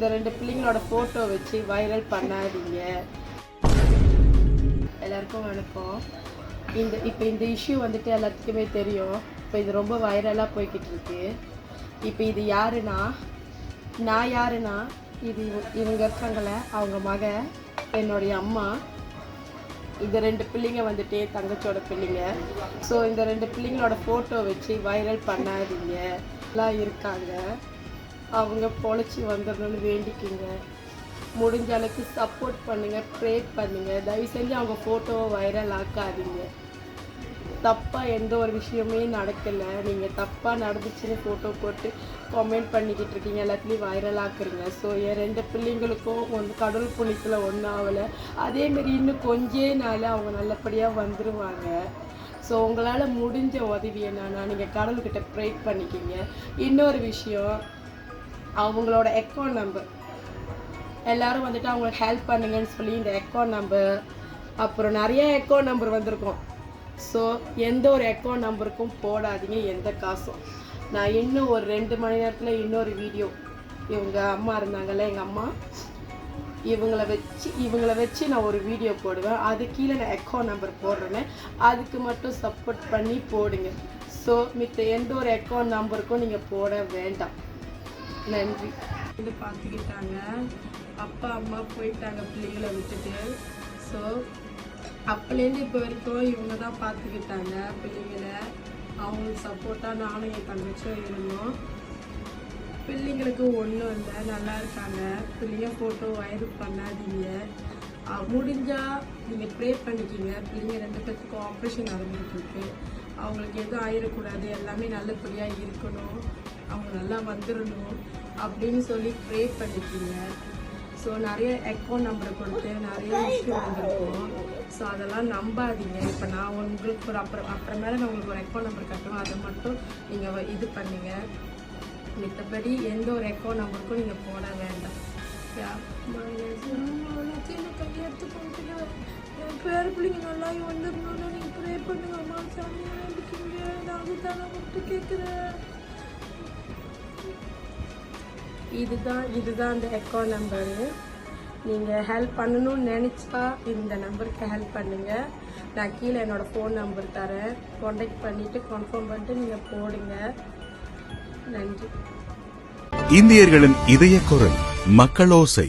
இந்த ரெண்டு பிள்ளைங்களோட ஃபோட்டோ வச்சு வைரல் பண்ணாதீங்க. எல்லாருக்கும் வணக்கம். இப்போ இந்த இஷ்யூ வந்துட்டு எல்லாத்துக்குமே தெரியும். இப்போ இது ரொம்ப வைரலாக போய்கிட்டு இருக்கு. இப்போ இது யாருன்னா, நான் யாருன்னா, இது இவங்க இருக்காங்களே, அவங்க மக, என்னுடைய அம்மா. இந்த ரெண்டு பிள்ளைங்க வந்துட்டு தங்கச்சியோட பிள்ளைங்க. ஸோ இந்த ரெண்டு பிள்ளைங்களோட ஃபோட்டோ வச்சு வைரல் பண்ணாதீங்க. எல்லாம் இருக்காங்க, அவங்க பொழைச்சி வந்துடணும்னு வேண்டிக்கிங்க. முடிஞ்ச அளவுக்கு சப்போர்ட் பண்ணுங்கள், ப்ரே பண்ணுங்கள். தயவு செஞ்சு அவங்க ஃபோட்டோவை வைரல் ஆக்காதீங்க. தப்பாக எந்த ஒரு விஷயமே நடக்கலை, நீங்கள் தப்பாக நடந்துச்சுன்னு ஃபோட்டோ போட்டு கமெண்ட் பண்ணிக்கிட்டு இருக்கீங்க, எல்லாத்துலேயும் வைரல் ஆக்குறீங்க. ஸோ என் ரெண்டு பிள்ளைங்களுக்கும் கடவுள் புண்ணியத்தில் ஒன்றும் ஆகலை. அதேமாரி இன்னும் கொஞ்சே நாள் அவங்க நல்லபடியாக வந்துடுவாங்க. ஸோ உங்களால் முடிஞ்ச உதவி என்னன்னா, நீங்கள் கடவுள்கிட்ட ப்ரே பண்ணிக்கிங்க. இன்னொரு விஷயம், அவங்களோட அக்கௌண்ட் நம்பர் எல்லோரும் வந்துட்டு அவங்களுக்கு ஹெல்ப் பண்ணுங்கன்னு சொல்லி இந்த அக்கௌண்ட் நம்பர், அப்புறம் நிறைய அக்கௌண்ட் நம்பர் வந்திருக்கும். ஸோ எந்த ஒரு அக்கௌண்ட் நம்பருக்கும் போடாதீங்க எந்த காசும். நான் இன்னும் ஒரு 2 மணி நேரத்தில் இன்னொரு வீடியோ, இவங்க அம்மா இருந்தாங்கல்ல, எங்கள் அம்மா, இவங்கள வச்சு நான் ஒரு வீடியோ போடுவேன். அது கீழே நான் அக்கௌண்ட் நம்பர் போடுறேன்னு, அதுக்கு மட்டும் சப்போர்ட் பண்ணி போடுங்க. ஸோ மித்த எந்த ஒரு அக்கௌண்ட் நம்பருக்கும் நீங்கள் போட வேண்டாம். நன்றி. இது பார்த்துக்கிட்டாங்க, அப்பா அம்மா போயிட்டாங்க பிள்ளைங்களை விட்டுட்டு. ஸோ அப்போலேருந்து இப்போ வரைக்கும் இவங்க தான் பார்த்துக்கிட்டாங்க பிள்ளைங்களை. அவங்களுக்கு சப்போர்ட்டாக நானும் என் தங்கச்சியும் இருந்தோம். பிள்ளைங்களுக்கு ஒன்றும் இல்லை, நல்லா இருக்காங்க. பிள்ளைங்க ஃபோட்டோ வைரல் பண்ணாதீங்க. முடிஞ்சால் நீங்கள் ப்ரே பண்ணிக்கிங்க. பிள்ளைங்க 2 பேத்துக்கும் ஆப்ரேஷன் நடந்துகிட்ருக்கு. அவங்களுக்கு எதுவும் ஆயிடக்கூடாது, எல்லாமே நல்லபடியாக இருக்கணும், அவங்க நல்லா வந்துடணும் அப்படின்னு சொல்லி ப்ரே பண்ணிக்கிங்க. ஸோ நிறைய அக்கௌண்ட் நம்பரை கொடுத்து நிறைய இஷ்யூ வந்துருக்கும். ஸோ அதெல்லாம் நம்பாதீங்க. இப்போ நான் உங்களுக்கு ஒரு அப்புறமேல நான் உங்களுக்கு ஒரு அக்கௌண்ட் நம்பர் கட்டுவேன், அதை மட்டும் நீங்கள் இது பண்ணுங்க. மித்தபடி எந்த ஒரு அக்கௌண்ட் நம்பருக்கும் நீங்கள் போட வேண்டாம். என் பேர் பிள்ளைங்க நல்லா வந்துடணும்னு நீங்கள் ப்ரே பண்ணுங்க. அம்மா சாமி வேண்டிக்கிங்க. நான் அதுதான் மட்டும் கேட்குறேன். இதுதான் அந்த அக்கௌண்ட் நம்பரு. நீங்கள் ஹெல்ப் பண்ணணும்னு நினச்சா இந்த நம்பருக்கு ஹெல்ப் பண்ணுங்கள். நான் கீழே என்னோடய ஃபோன் நம்பர் தரேன், கான்டாக்ட் பண்ணிவிட்டு கன்ஃபார்ம் பண்ணிட்டு நீங்கள் போடுங்க. நன்றி. இந்தியர்களின் இதய குரல் மக்களோசை.